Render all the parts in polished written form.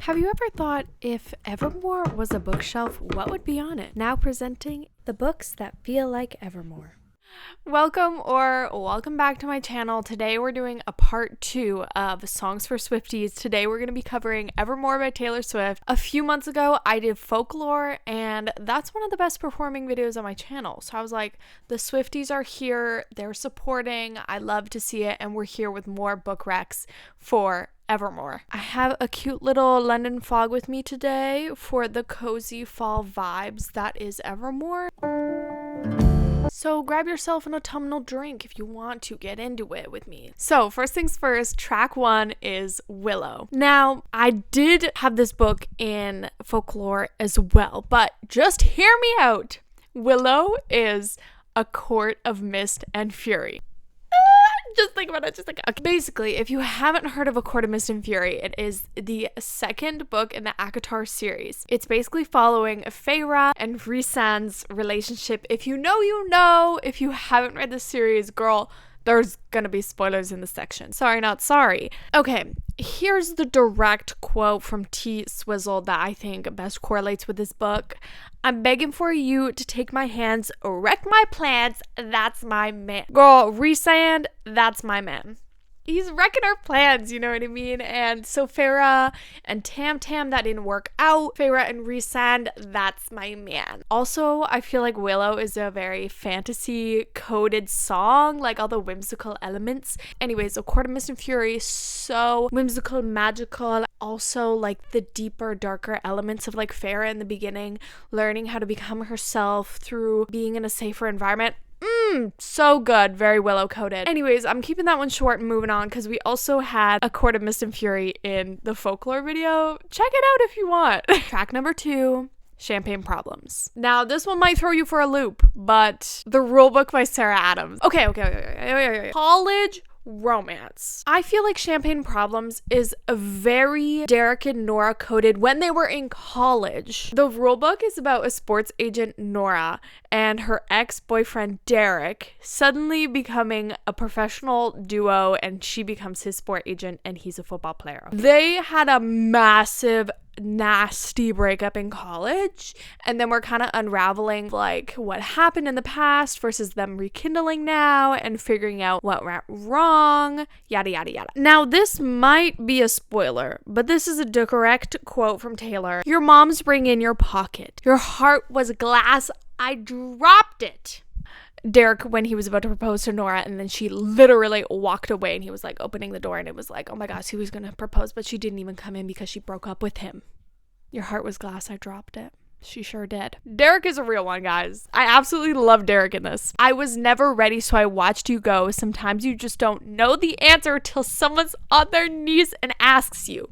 Have you ever thought if Evermore was a bookshelf, what would be on it? Now presenting the books that feel like Evermore. Welcome back to my channel. Today we're doing a part 2 of Songs for Swifties. Today we're going to be covering Evermore by Taylor Swift. A few months ago I did Folklore, and that's one of the best performing videos on my channel. So I was like, the Swifties are here, they're supporting, I love to see it, and we're here with more book recs for Evermore. I have a cute little London fog with me today for the cozy fall vibes that is Evermore. So grab yourself an autumnal drink if you want to get into it with me. So first things first, track 1 is Willow. Now, I did have this book in Folklore as well, but just hear me out. Willow is a court of mist and fury. Just think about it. Okay. Basically, if you haven't heard of A Court of Mist and Fury, it is the second book in the ACOTAR series. It's basically following Feyre and Rhysand's relationship. If you know, you know. If you haven't read the series, girl, there's gonna be spoilers in the section. Sorry, not sorry. Okay, here's the direct quote from T. Swizzle that I think best correlates with this book. I'm begging for you to take my hands, wreck my plans, that's my man. Girl, Rhysand, that's my man. He's wrecking our plans, you know what I mean? And so Feyre and Tam, that didn't work out. Feyre and Rhysand, that's my man. Also, I feel like Willow is a very fantasy-coded song, like all the whimsical elements. Anyways, A Court of Mist and Fury, so whimsical, magical. Also, like the deeper, darker elements of like Feyre in the beginning, learning how to become herself through being in a safer environment. So good. Very Willow coded. Anyways, I'm keeping that one short and moving on because we also had A Court of Mist and Fury in the Folklore video. Check it out if you want. Track number 2, Champagne Problems. Now, this one might throw you for a loop, but the rulebook by Sarah Adams. Okay. College romance. I feel like Champagne Problems is a very Derek and Nora coded when they were in college. The rulebook is about a sports agent, Nora, and her ex-boyfriend, Derek, suddenly becoming a professional duo, and she becomes his sport agent and he's a football player. They had a massive nasty breakup in college, and then we're kind of unraveling like what happened in the past versus them rekindling now and figuring out what went wrong, yada yada yada. Now, this might be a spoiler, but this is a direct quote from Taylor. Your mom's ring in your pocket. Your heart was glass. I dropped it. Derek, when he was about to propose to Nora, and then she literally walked away, and he was like opening the door, and it was like, oh my gosh, he was gonna propose, but she didn't even come in because she broke up with him. Your heart was glass, I dropped it. She sure did. Derek is a real one, guys. I absolutely love Derek in this. I was never ready, so I watched you go. Sometimes you just don't know the answer till someone's on their knees and asks you.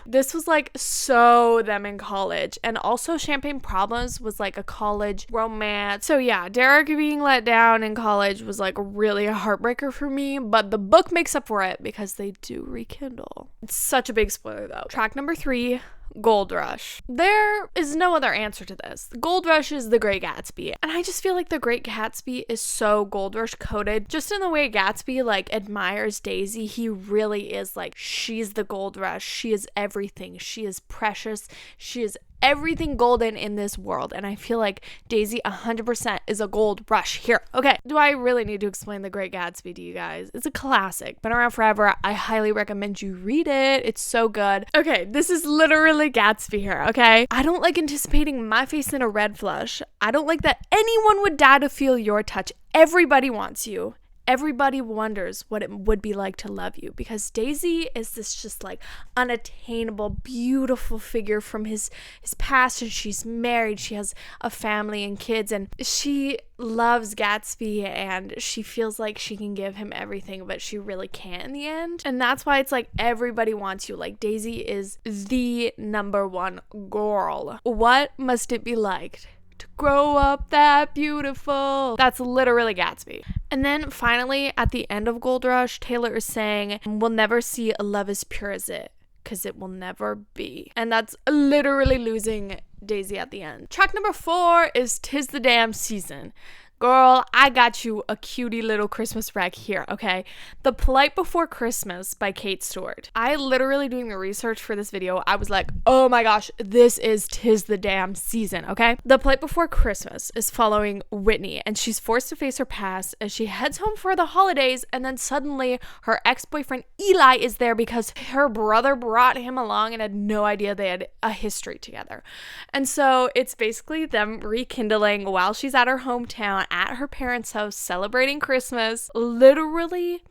This was like so them in college. And also Champagne Problems was like a college romance. So yeah, Derek being let down in college was like really a heartbreaker for me, but the book makes up for it because they do rekindle. It's such a big spoiler though. Track number 3, Gold Rush. There is no other answer to this. Gold Rush is The Great Gatsby, and I just feel like The Great Gatsby is so Gold Rush coded. Just in the way Gatsby like admires Daisy, he really is like, she's the Gold Rush. She is everything. She is precious. She is everything golden in this world, and I feel like Daisy 100% is a gold rush here. Okay, do I really need to explain The Great Gatsby to you guys? It's a classic, been around forever. I highly recommend you read it. It's so good. Okay, this is literally Gatsby here, okay? I don't like anticipating my face in a red flush. I don't like that anyone would die to feel your touch. Everybody wants you. Everybody wonders what it would be like to love you, because Daisy is this just like unattainable, beautiful figure from his past, and she's married, she has a family and kids, and she loves Gatsby, and she feels like she can give him everything, but she really can't in the end. And that's why it's like everybody wants you. Like, Daisy is the number one girl. What must it be like to grow up that beautiful? That's literally Gatsby. And then finally, at the end of Gold Rush, Taylor is saying, we'll never see a love as pure as it, because it will never be. And that's literally losing Daisy at the end. Track number 4 is 'Tis the Damn Season. Girl, I got you a cutie little Christmas wreck here, okay? The Polite Before Christmas by Kate Stewart. I literally doing the research for this video, I was like, oh my gosh, this is 'Tis the Damn Season, okay? The Polite Before Christmas is following Whitney, and she's forced to face her past as she heads home for the holidays, and then suddenly her ex-boyfriend Eli is there because her brother brought him along and had no idea they had a history together. And so it's basically them rekindling while she's at her hometown at her parents' house celebrating Christmas. Literally,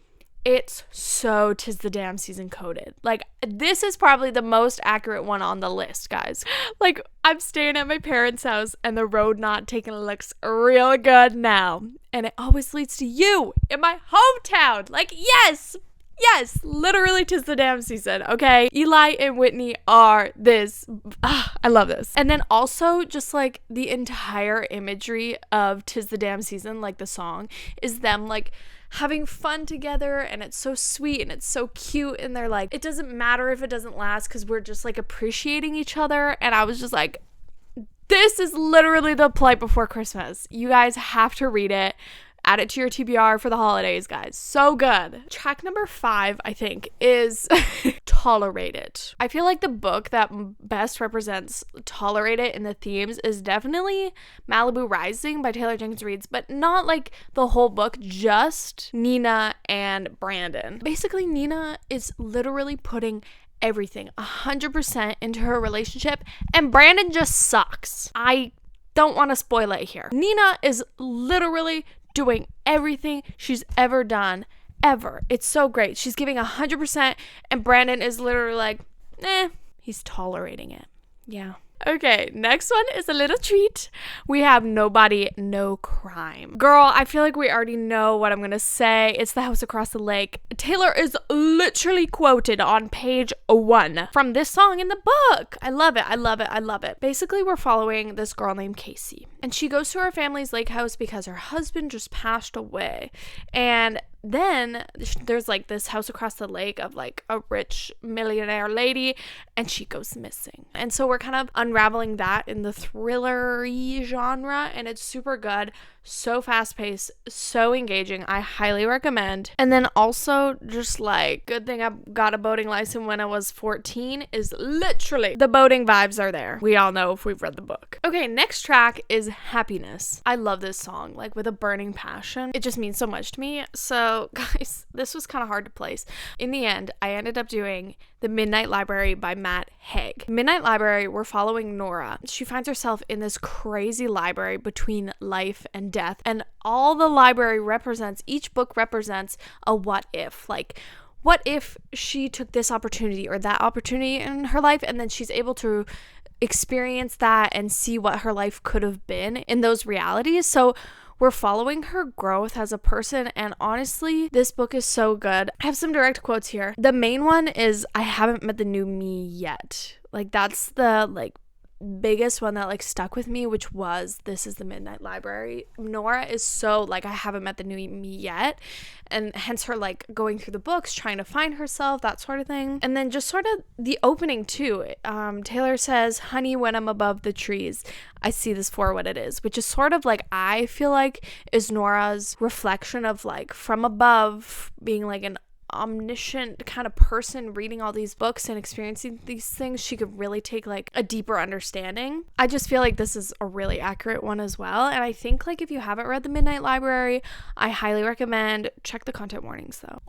it's so 'Tis the Damn Season coded. Like, this is probably the most accurate one on the list, guys. Like, I'm staying at my parents' house and the road not taking looks real good now. And it always leads to you in my hometown. Like, yes, literally 'Tis the Damn Season, okay? Eli and Whitney are this. I love this. And then also just like the entire imagery of 'Tis the Damn Season, like the song, is them like having fun together, and it's so sweet and it's so cute, and they're like, it doesn't matter if it doesn't last because we're just like appreciating each other. And I was just like, this is literally the Polite Before Christmas. You guys have to read it. Add it to your TBR for the holidays, guys. So good. Track number 5, I think, is Tolerate It. I feel like the book that best represents Tolerate It in the themes is definitely Malibu Rising by Taylor Jenkins Reid, but not like the whole book, just Nina and Brandon. Basically, Nina is literally putting everything 100% into her relationship, and Brandon just sucks. I don't want to spoil it here. Nina is literally doing everything she's ever done, ever. It's so great. She's giving 100%, and Brandon is literally like, he's tolerating it. Yeah. Okay, next one is a little treat. We have Nobody, No Crime. Girl, I feel like we already know what I'm gonna say. It's The House Across the Lake. Taylor is literally quoted on page 1 from this song in the book. I love it. Basically, we're following this girl named Casey, and she goes to her family's lake house because her husband just passed away. And then there's like this house across the lake of like a rich millionaire lady, and she goes missing. And so we're kind of unraveling that in the thriller-y genre, and it's super good, so fast-paced, so engaging. I highly recommend. And then also just like, good thing I got a boating license when I was 14 is literally the boating vibes are there. We all know if we've read the book. Okay, next track is Happiness. I love this song, like with a burning passion. It just means so much to me. So guys, this was kind of hard to place. In the end, I ended up doing The Midnight Library by Matt Haig. Midnight Library, we're following Nora. She finds herself in this crazy library between life and death, and all the library represents, each book represents a what if. Like, what if she took this opportunity or that opportunity in her life, and then she's able to experience that and see what her life could have been in those realities. So we're following her growth as a person, and honestly, this book is so good. I have some direct quotes here. The main one is, I haven't met the new me yet. Like, that's the like biggest one that like stuck with me, which was, this is the Midnight Library. Nora is so like, I haven't met the new me yet, and hence her like going through the books, trying to find herself, that sort of thing. And then just sort of the opening too, Taylor says, honey, when I'm above the trees, I see this for what it is, which is sort of like, I feel like is Nora's reflection of like from above, being like an omniscient kind of person reading all these books and experiencing these things. She could really take like a deeper understanding. I just feel like this is a really accurate one as well, and I think like if you haven't read The Midnight Library, I highly recommend. Check the content warnings though.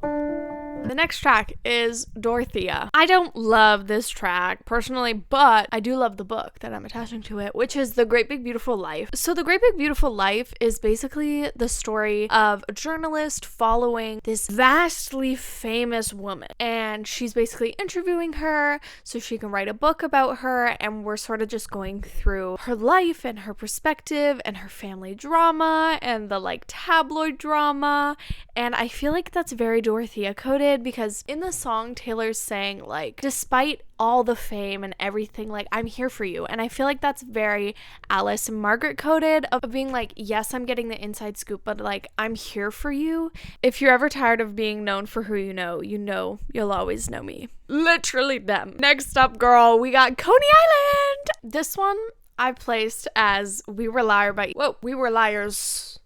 The next track is Dorthea. I don't love this track personally, but I do love the book that I'm attaching to it, which is The Great Big Beautiful Life. So The Great Big Beautiful Life is basically the story of a journalist following this vastly famous woman, and she's basically interviewing her so she can write a book about her, and we're sort of just going through her life and her perspective and her family drama and the like tabloid drama. And I feel like that's very Dorthea coded, because in the song Taylor's saying like, despite all the fame and everything, like, I'm here for you. And I feel like that's very Alice and Margaret coded, of being like, yes, I'm getting the inside scoop, but like, I'm here for you. If you're ever tired of being known for who you know you'll always know me. Literally them. Next up, girl, we got Coney Island. This one I placed as We Were Liars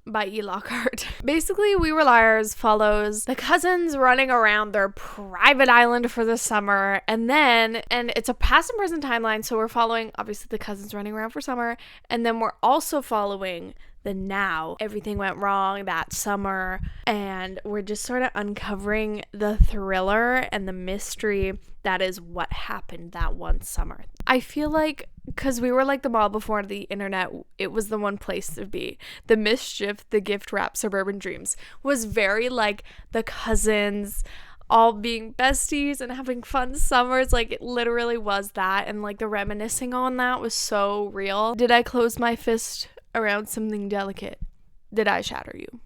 by E. Lockhart. Basically, We Were Liars follows the cousins running around their private island for the summer, and it's a past and present timeline, so we're following, obviously, the cousins running around for summer, and then we're also following the now. Everything went wrong that summer, and we're just sort of uncovering the thriller and the mystery that is what happened that one summer. I feel like because we were like the mall before the internet, it was the one place to be. The mischief, the gift wrap, suburban dreams was very like the cousins all being besties and having fun summers. Like, it literally was that, and like the reminiscing on that was so real. Did I close my fist around something delicate? Did I shatter you?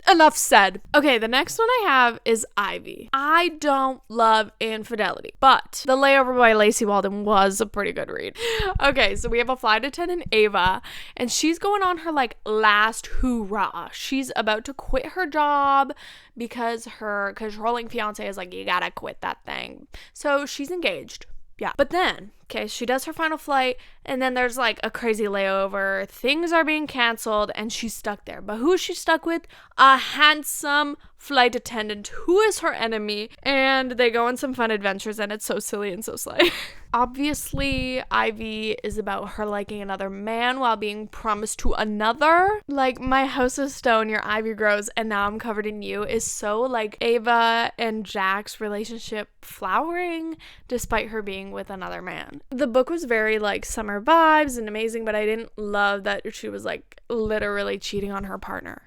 Enough said. Okay, the next one I have is Ivy. I don't love Infidelity, but The Layover by Lacey Walden was a pretty good read. Okay, so we have a flight attendant, Ava, and she's going on her like last hoorah. She's about to quit her job because her controlling fiance is like, you gotta quit that thing. So she's engaged. Yeah. But then, okay, she does her final flight, and then there's like a crazy layover. Things are being canceled, and she's stuck there. But who is she stuck with? A handsome flight attendant who is her enemy, and they go on some fun adventures, and it's so silly and so slay. Obviously, Ivy is about her liking another man while being promised to another. Like, my house is stone, your ivy grows, and now I'm covered in you is so like Ava and Jack's relationship flowering despite her being with another man. The book was very like summer vibes and amazing, but I didn't love that she was like literally cheating on her partner.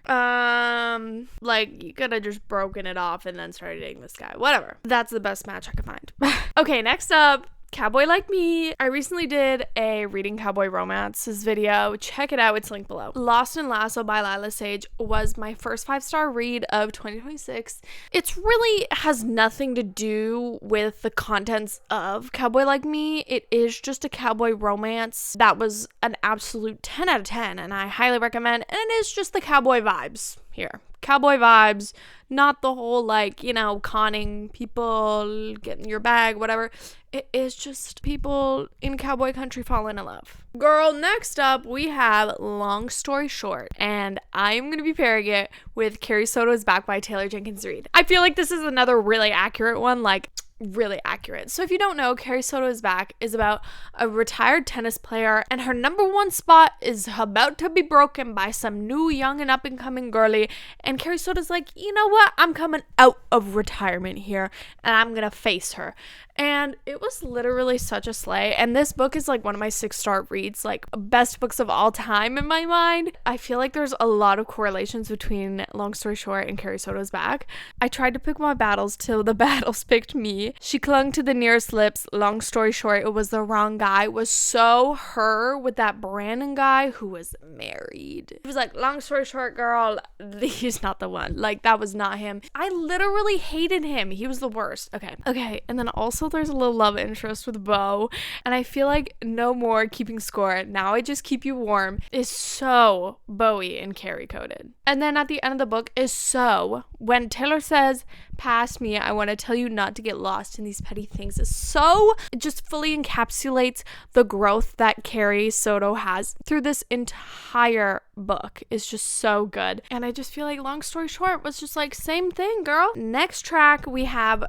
Like, you could have just broken it off and then started dating this guy. Whatever. That's the best match I could find. Okay, next up, Cowboy Like Me. I recently did a reading cowboy romances video. Check it out. It's linked below. Lost in Lasso by Lila Sage was my first 5-star read of 2026. It really has nothing to do with the contents of Cowboy Like Me. It is just a cowboy romance that was an absolute 10 out of 10, and I highly recommend. And it is just the cowboy vibes here. Cowboy vibes, not the whole like, you know, conning people, getting your bag, whatever. It is just people in cowboy country falling in love. Girl, next up we have Long Story Short, and I am going to be pairing it with Carrie Soto is Back by Taylor Jenkins Reid. I feel like this is another really accurate one, like really accurate. So if you don't know, Carrie Soto is Back is about a retired tennis player, and her number one spot is about to be broken by some new young and up and coming girly, and Carrie Soto's like, you know what, I'm coming out of retirement here and I'm gonna face her. And it was literally such a slay, and this book is like one of my 6-star reads, like best books of all time in my mind. I feel like there's a lot of correlations between Long Story Short and Carrie Soto's Back. I tried to pick my battles till the battles picked me. She clung to the nearest lips. Long story short, it was the wrong guy. It was so her with that Brandon guy who was married. It was like, long story short, girl, he's not the one. Like, that was not him. I literally hated him. He was the worst. Okay. And then also there's a little love interest with Bo, and I feel like no more keeping score. Now I just keep you warm is so Bowie and Carrie coded. And then at the end of the book is so when Taylor says, past me, I want to tell you not to get lost in these petty things, is so, it just fully encapsulates the growth that Carrie Soto has through this entire book. Is just so good. And I just feel like Long Story Short was just like, same thing, girl. Next track we have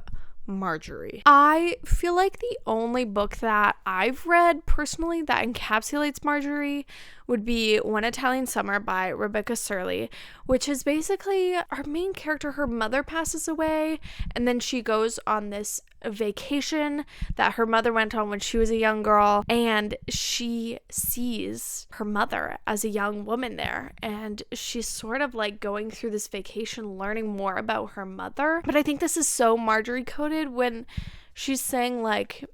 Marjorie. I feel like the only book that I've read personally that encapsulates Marjorie would be One Italian Summer by Rebecca Surley, which is basically our main character. Her mother passes away, and then she goes on this vacation that her mother went on when she was a young girl, and she sees her mother as a young woman there, and she's sort of like going through this vacation learning more about her mother. But I think this is so Marjorie coded when she's saying like,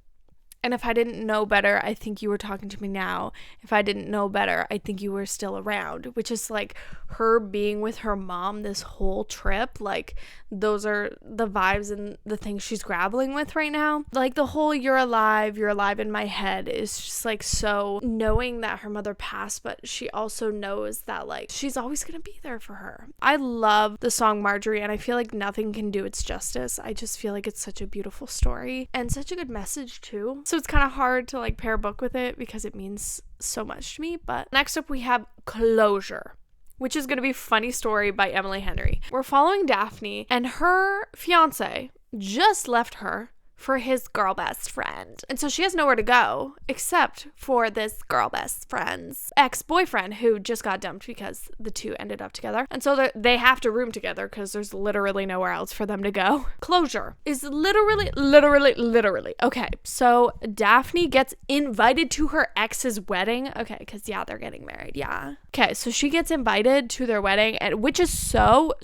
and if I didn't know better, I think you were talking to me now. If I didn't know better, I think you were still around. Which is like her being with her mom this whole trip. Like, those are the vibes and the things she's grappling with right now. Like, the whole you're alive in my head is just like so knowing that her mother passed, but she also knows that like she's always gonna be there for her. I love the song Marjorie, and I feel like nothing can do its justice. I just feel like it's such a beautiful story and such a good message too. So it's kind of hard to like pair a book with it because it means so much to me. But next up we have Closure. which is going to be Funny Story by Emily Henry. We're following Daphne, and her fiance just left her for his girl best friend. And so she has nowhere to go except for this girl best friend's ex-boyfriend who just got dumped because the two ended up together. And so they have to room together because there's literally nowhere else for them to go. Closure is literally. Okay, so Daphne gets invited to her ex's wedding. Okay, because yeah, they're getting married. Yeah. Okay, so she gets invited to their wedding, and which is so.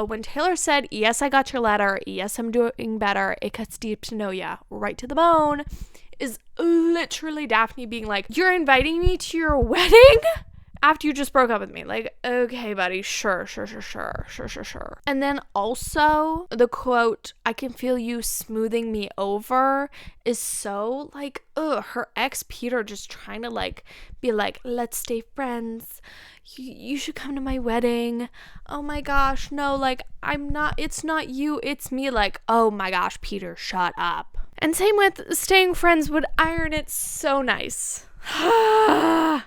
When Taylor said, yes, I got your letter. Yes, I'm doing better. It cuts deep to know ya, right to the bone, is literally Daphne being like, you're inviting me to your wedding after you just broke up with me. Like, okay, buddy, sure. And then also the quote, I can feel you smoothing me over, is so like, her ex Peter just trying to like be like, let's stay friends. You should come to my wedding. Oh my gosh, no, like, it's not you, it's me. Like, oh my gosh, Peter, shut up. And same with staying friends would iron it so nice.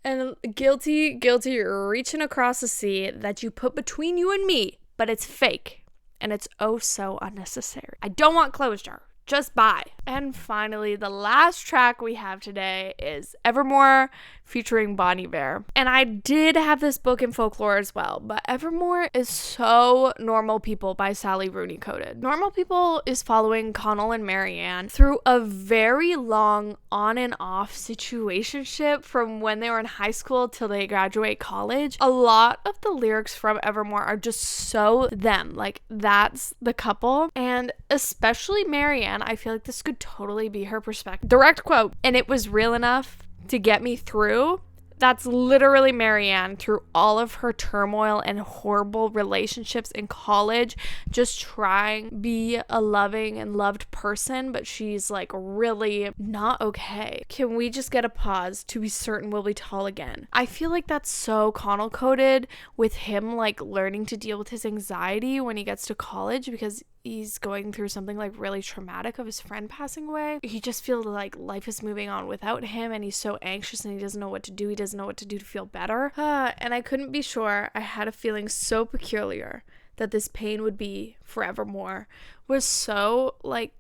And guilty reaching across the sea that you put between you and me, but it's fake and it's oh so unnecessary. I don't want closure. Just bye. And finally, the last track we have today is Evermore featuring Bon Iver. And I did have this book in Folklore as well, but Evermore is so Normal People by Sally Rooney coded. Normal People is following Connell and Marianne through a very long on and off situationship from when they were in high school till they graduate college. A lot of the lyrics from Evermore are just so them. Like, that's the couple. And especially Marianne, I feel like this could totally be her perspective. Direct quote, and it was real enough to get me through. That's literally Marianne through all of her turmoil and horrible relationships in college, just trying to be a loving and loved person, but she's like really not okay. Can we just get a pause to be certain we'll be tall again? I feel like that's so Connell coded with him like learning to deal with his anxiety when he gets to college because he's going through something like really traumatic of his friend passing away. He just feels like life is moving on without him, and he's so anxious and he doesn't know what to do. He doesn't know what to do to feel better. And I couldn't be sure. I had a feeling so peculiar that this pain would be forevermore. Was so like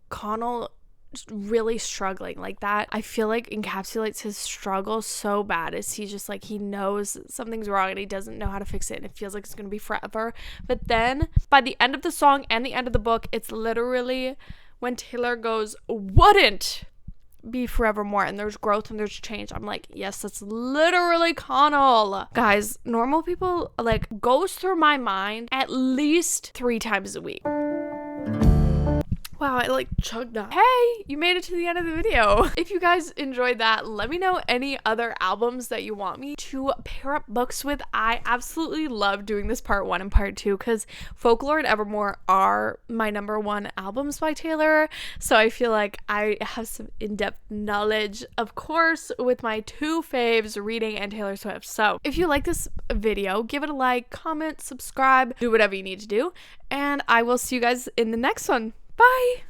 Connell really struggling like that. I feel like encapsulates his struggle so bad as he just like, he knows something's wrong and he doesn't know how to fix it, and it feels like it's gonna be forever. But then by the end of the song and the end of the book, it's literally when Taylor goes, wouldn't be forevermore, and there's growth and there's change. I'm like, yes, that's literally Connell. Guys, Normal People like goes through my mind at least 3 times a week. Wow, I like chugged up. Hey, you made it to the end of the video. If you guys enjoyed that, let me know any other albums that you want me to pair up books with. I absolutely love doing this part 1 and part 2 because Folklore and Evermore are my #1 albums by Taylor. So I feel like I have some in-depth knowledge, of course, with my 2 faves, reading and Taylor Swift. So if you like this video, give it a like, comment, subscribe, do whatever you need to do. And I will see you guys in the next one. Bye!